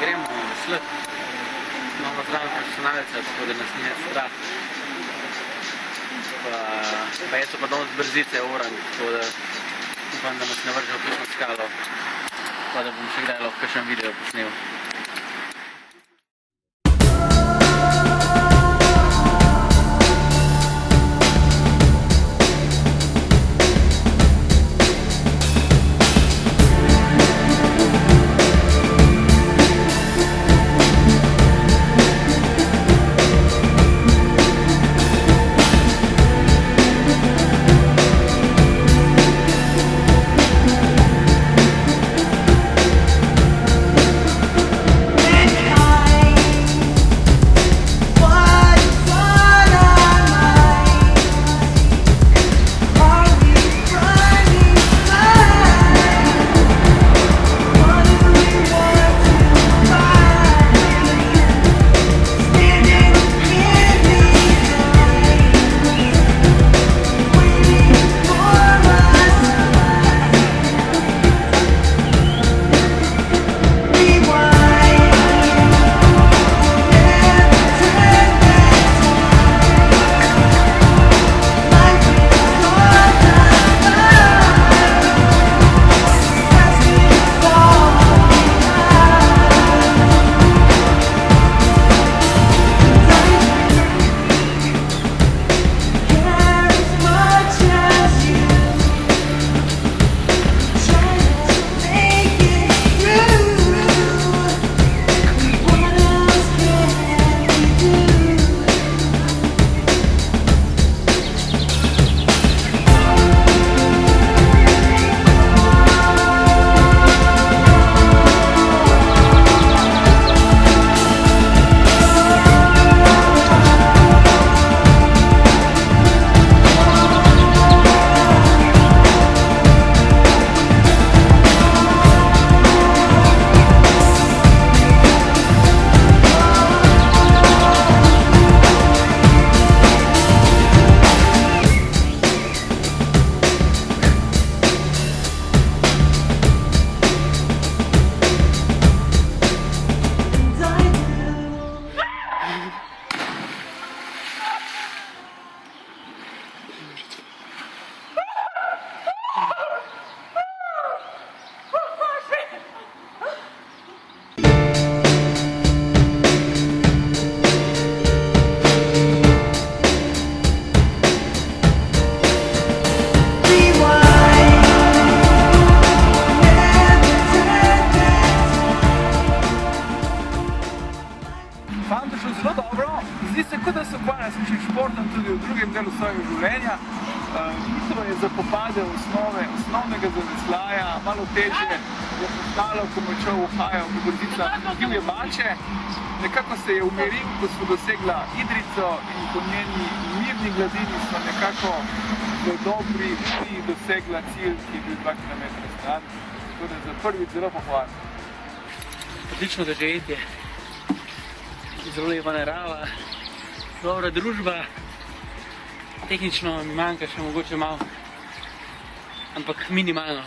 gremo veslati. Imamo zraven profesionalca, tako da nas ni strah. Pa jaz so pa danes brzice orang, tako da upam, da nas ne vržejo v kakšno skalo, pa da bom še kdaj lahko kakšen video posnel. Fanto šlo zelo dobro, zdi se, kot da se ukvarja s kakšnim športom tudi v drugem delu svojega življenja. Hitro je zapopadel osnovnega zaveslaja, malo težje je postalo, ko močjo uhajal po brzicah divje mače. Nekako se je umiril, ko so dosegla Idrijco in po njeni mirni gladini so nekako v dobri uri dosegla cilj, ki je bil 2 km stran. Tako da za prvič zelo pohvalno. Odlično doživetje. Zelo lepa narava, dobra družba, tehnično mi manjka še mogoče malo, ampak minimalno.